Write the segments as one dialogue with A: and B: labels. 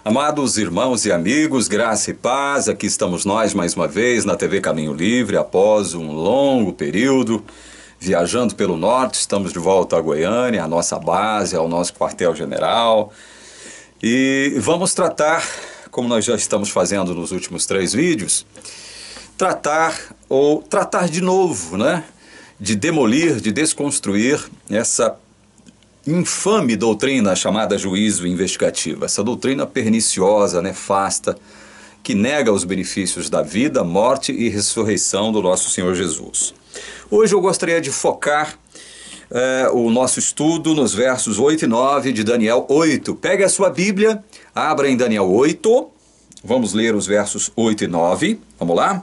A: Amados irmãos e amigos, graça e paz, aqui estamos nós mais uma vez na TV Caminho Livre, após um longo período, viajando pelo norte, estamos de volta a Goiânia, a nossa base, ao nosso quartel-general, e vamos tratar, como nós já estamos fazendo nos últimos 3 vídeos, tratar de novo, né? De demolir, de desconstruir essa infame doutrina chamada juízo investigativo, essa doutrina perniciosa, nefasta, que nega os benefícios da vida, morte e ressurreição do nosso Senhor Jesus. Hoje eu gostaria de focar o nosso estudo nos versos 8 e 9 de Daniel 8. Pegue a sua Bíblia, abra em Daniel 8, vamos ler os versos 8 e 9, vamos lá?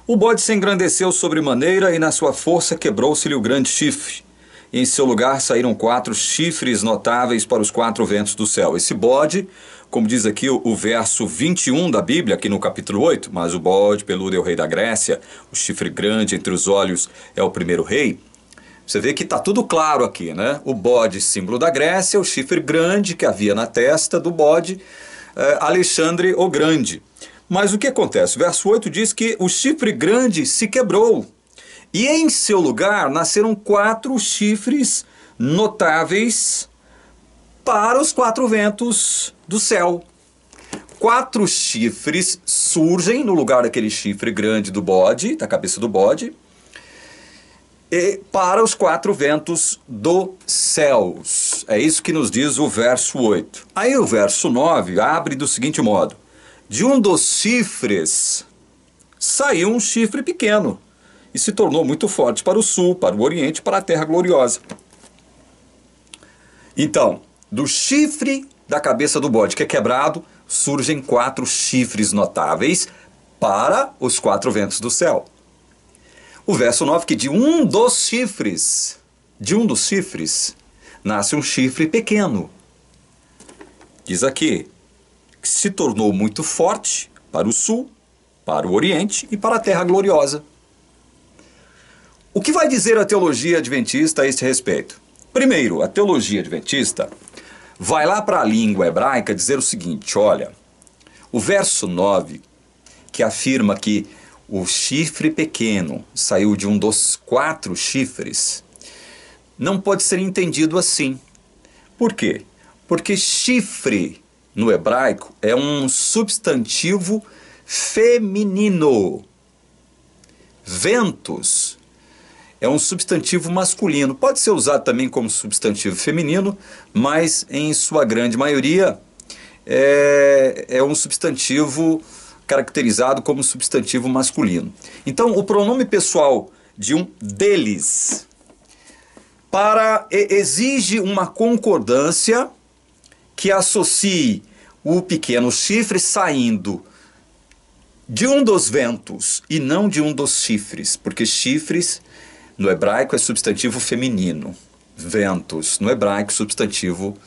A: O bode se engrandeceu sobremaneira e na sua força quebrou-se-lhe o grande chifre. Em seu lugar saíram 4 chifres notáveis para os 4 ventos do céu. Esse bode, como diz aqui o verso 21 da Bíblia, aqui no capítulo 8, mas o bode peludo é o rei da Grécia, o chifre grande entre os olhos é o primeiro rei. Você vê que está tudo claro aqui, né? O bode, símbolo da Grécia, o chifre grande que havia na testa do bode, Alexandre o Grande. Mas o que acontece? O verso 8 diz que o chifre grande se quebrou. E em seu lugar nasceram 4 chifres notáveis para os 4 ventos do céu. 4 chifres surgem no lugar daquele chifre grande do bode, da cabeça do bode, e para os 4 ventos dos céus. É isso que nos diz o verso 8. Aí o verso 9 abre do seguinte modo: de um dos chifres saiu um chifre pequeno, e se tornou muito forte para o sul, para o oriente, para a terra gloriosa. Então, do chifre da cabeça do bode que é quebrado, surgem 4 chifres notáveis para os 4 ventos do céu. O verso 9 que de um dos chifres, nasce um chifre pequeno. Diz aqui, que se tornou muito forte para o sul, para o oriente e para a terra gloriosa. O que vai dizer a teologia adventista a este respeito? Primeiro, a teologia adventista vai lá para a língua hebraica dizer o seguinte: olha, o verso 9, que afirma que o chifre pequeno saiu de um dos 4 chifres, não pode ser entendido assim. Por quê? Porque chifre, no hebraico, é um substantivo feminino. Ventos é um substantivo masculino. Pode ser usado também como substantivo feminino, mas em sua grande maioria é um substantivo caracterizado como substantivo masculino. Então, o pronome pessoal de um deles exige uma concordância que associe o pequeno chifre saindo de um dos ventos e não de um dos chifres, porque chifres no hebraico é substantivo feminino, ventos no hebraico substantivo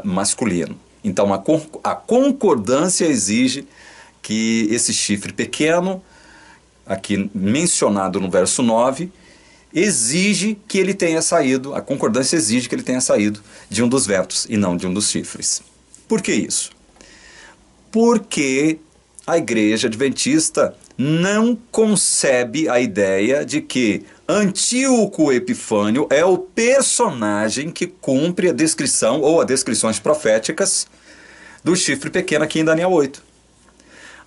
A: masculino. Então a concordância exige que esse chifre pequeno, aqui mencionado no verso 9, exige que ele tenha saído, a concordância exige que ele tenha saído de um dos ventos e não de um dos chifres. Por que isso? Porque a igreja adventista não concebe a ideia de que Antíoco Epifânio é o personagem que cumpre a descrição ou as descrições proféticas do chifre pequeno aqui em Daniel 8.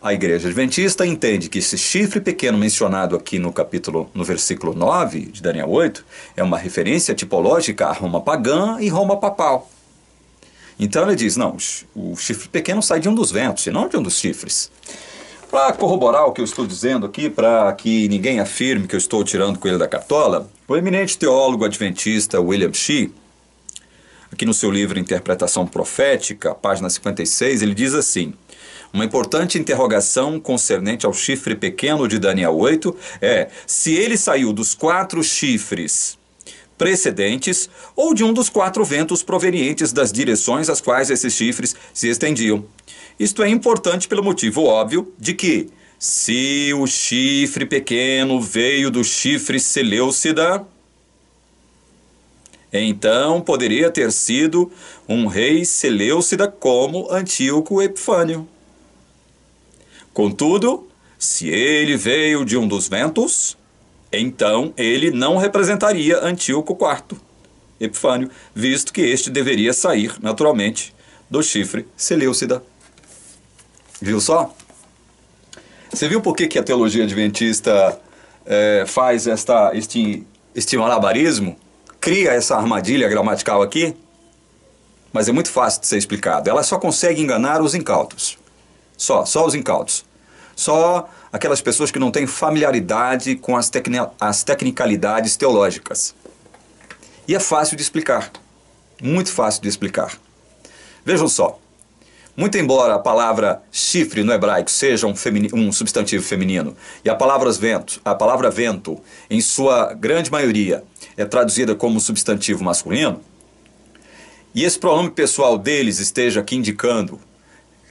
A: A igreja adventista entende que esse chifre pequeno mencionado aqui no versículo 9 de Daniel 8 é uma referência tipológica a Roma pagã e Roma papal. Então ele diz, não, o chifre pequeno sai de um dos ventos e não de um dos chifres. Para corroborar o que eu estou dizendo aqui, para que ninguém afirme que eu estou tirando coelho da cartola, o eminente teólogo adventista William Shea, aqui no seu livro Interpretação Profética, página 56, ele diz assim: uma importante interrogação concernente ao chifre pequeno de Daniel 8 é se ele saiu dos 4 chifres precedentes ou de um dos 4 ventos provenientes das direções às quais esses chifres se estendiam. Isto é importante pelo motivo óbvio de que, se o chifre pequeno veio do chifre Seleucida, Então poderia ter sido um rei Seleucida como Antíoco Epifânio. Contudo, se ele veio de um dos ventos, então ele não representaria Antíoco IV Epifânio, visto que este deveria sair, naturalmente, do chifre Seleucida. Viu só? Você viu por que a teologia adventista faz este malabarismo? Cria essa armadilha gramatical aqui? Mas é muito fácil de ser explicado. Ela só consegue enganar os incautos. Só os incautos. Só aquelas pessoas que não têm familiaridade com as tecnicalidades teológicas. E é fácil de explicar. Muito fácil de explicar. Vejam só. Muito embora a palavra chifre no hebraico seja um substantivo feminino, e a palavra vento, em sua grande maioria, é traduzida como substantivo masculino, e esse pronome pessoal deles esteja aqui indicando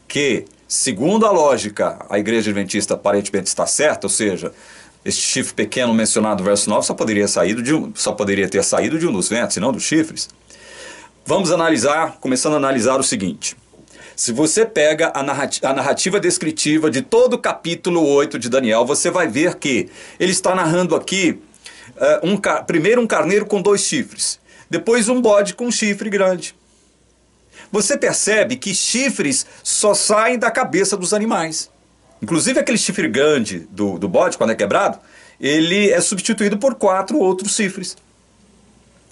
A: que, segundo a lógica, a Igreja Adventista aparentemente está certa, ou seja, este chifre pequeno mencionado no verso 9 só poderia ter saído de um dos ventos, e não dos chifres. Vamos analisar, começando a analisar o seguinte. Se você pega a narrativa descritiva de todo o capítulo 8 de Daniel, você vai ver que ele está narrando aqui primeiro um carneiro com 2 chifres, depois um bode com um chifre grande. Você percebe que chifres só saem da cabeça dos animais. Inclusive aquele chifre grande do bode, quando é quebrado, ele é substituído por 4 outros chifres.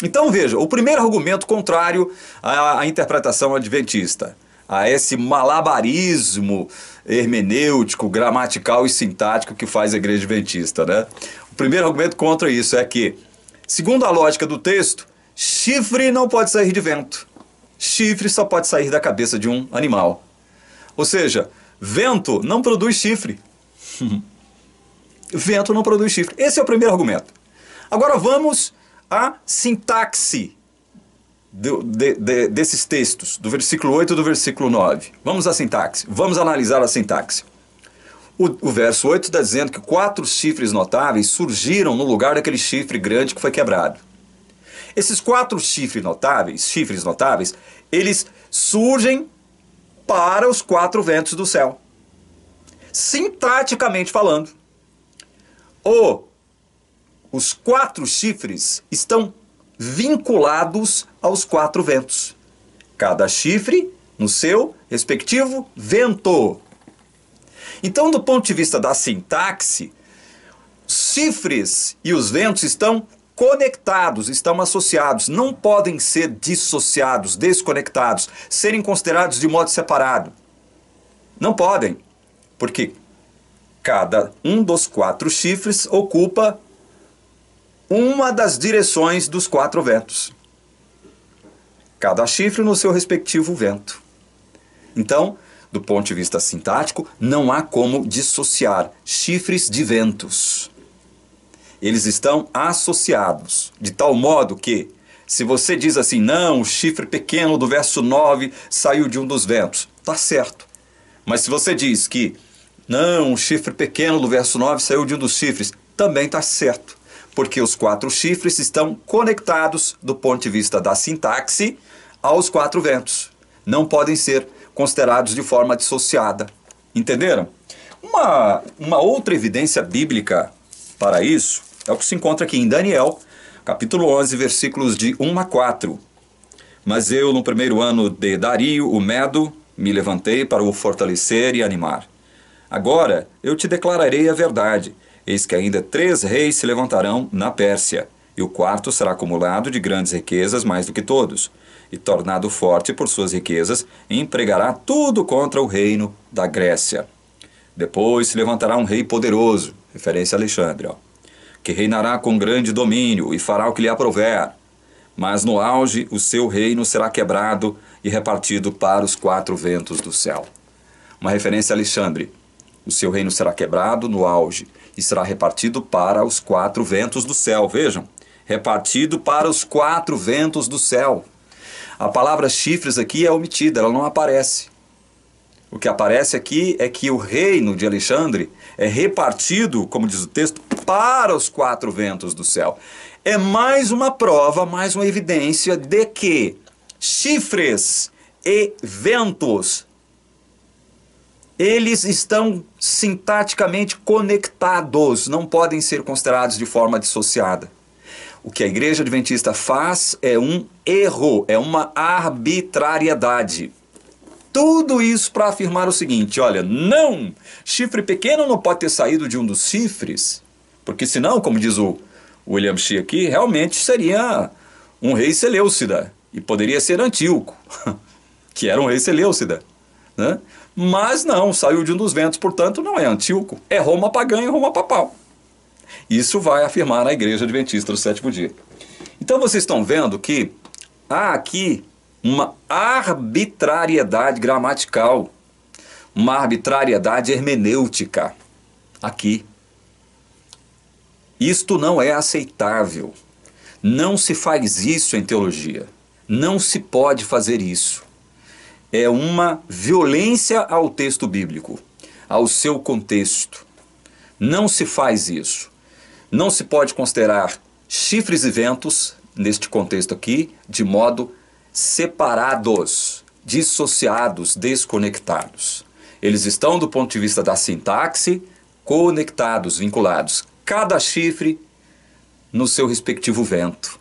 A: Então veja, o primeiro argumento contrário à interpretação adventista, a esse malabarismo hermenêutico, gramatical e sintático que faz a Igreja Adventista, né? O primeiro argumento contra isso é que, segundo a lógica do texto, chifre não pode sair de vento. Chifre só pode sair da cabeça de um animal. Ou seja, vento não produz chifre. Vento não produz chifre. Esse é o primeiro argumento. Agora vamos à sintaxe desses textos, do versículo 8 e do versículo 9. Vamos à sintaxe, vamos analisar a sintaxe. O verso 8 está dizendo que 4 chifres notáveis surgiram no lugar daquele chifre grande que foi quebrado. Esses 4 chifres notáveis, eles surgem para os 4 ventos do céu. Sintaticamente falando, os 4 chifres estão vinculados aos 4 ventos. Cada chifre no seu respectivo vento. Então, do ponto de vista da sintaxe, os chifres e os ventos estão conectados, estão associados, não podem ser dissociados, desconectados, serem considerados de modo separado. Não podem, porque cada um dos 4 chifres ocupa uma das direções dos 4 ventos. Cada chifre no seu respectivo vento. Então, do ponto de vista sintático, não há como dissociar chifres de ventos. Eles estão associados, de tal modo que, se você diz assim, não, o chifre pequeno do verso 9 saiu de um dos ventos, está certo. Mas se você diz que, não, o chifre pequeno do verso 9 saiu de um dos chifres, também está certo. Porque os 4 chifres estão conectados, do ponto de vista da sintaxe, aos 4 ventos. Não podem ser considerados de forma dissociada. Entenderam? Uma outra evidência bíblica para isso é o que se encontra aqui em Daniel, capítulo 11, versículos de 1 a 4. Mas eu, no primeiro ano de Dario, o Medo, me levantei para o fortalecer e animar. Agora eu te declararei a verdade. Eis que ainda 3 reis se levantarão na Pérsia, e o 4º será acumulado de grandes riquezas mais do que todos, e tornado forte por suas riquezas, empregará tudo contra o reino da Grécia. Depois se levantará um rei poderoso, referência a Alexandre, que reinará com grande domínio e fará o que lhe aprouver. Mas no auge o seu reino será quebrado e repartido para os 4 ventos do céu. Uma referência a Alexandre. O seu reino será quebrado no auge e será repartido para os 4 ventos do céu. Vejam, repartido para os 4 ventos do céu. A palavra chifres aqui é omitida, ela não aparece. O que aparece aqui é que o reino de Alexandre é repartido, como diz o texto, para os 4 ventos do céu. é mais uma prova, mais uma evidência de que chifres e ventos, eles estão sintaticamente conectados, não podem ser considerados de forma dissociada. O que a Igreja Adventista faz é um erro, é uma arbitrariedade. Tudo isso para afirmar o seguinte, olha, não, chifre pequeno não pode ter saído de um dos chifres, porque senão, como diz o William Shea aqui, realmente seria um rei Seleucida, e poderia ser Antíoco, que era um rei Seleucida, né? Mas não, saiu de um dos ventos, portanto não é Antíoco, é Roma pagã e Roma papal. Isso vai afirmar a Igreja Adventista do Sétimo Dia. Então vocês estão vendo que há aqui uma arbitrariedade gramatical, uma arbitrariedade hermenêutica aqui. Isto não é aceitável. Não se faz isso em teologia. Não se pode fazer isso. É uma violência ao texto bíblico, ao seu contexto. Não se faz isso. Não se pode considerar chifres e ventos, neste contexto aqui, de modo separados, dissociados, desconectados. Eles estão, do ponto de vista da sintaxe, conectados, vinculados. Cada chifre no seu respectivo vento.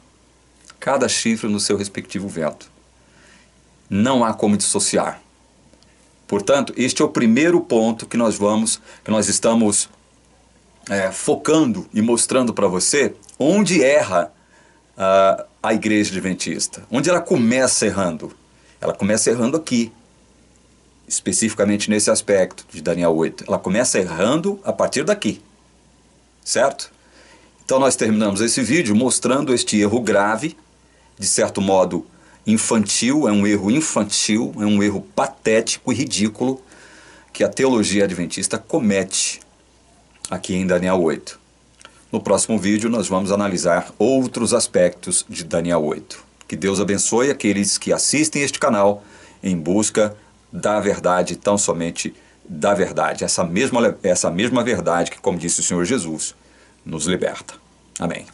A: Cada chifre no seu respectivo vento. Não há como dissociar. Portanto, este é o primeiro ponto que nós estamos focando e mostrando para você onde erra a Igreja Adventista. Onde ela começa errando? Ela começa errando aqui, especificamente nesse aspecto de Daniel 8. Ela começa errando a partir daqui, certo? Então nós terminamos esse vídeo mostrando este erro grave, de certo modo infantil, é um erro infantil, é um erro patético e ridículo que a teologia adventista comete aqui em Daniel 8. No próximo vídeo nós vamos analisar outros aspectos de Daniel 8. Que Deus abençoe aqueles que assistem este canal em busca da verdade, tão somente da verdade. Essa mesma verdade que, como disse o Senhor Jesus, nos liberta. Amém.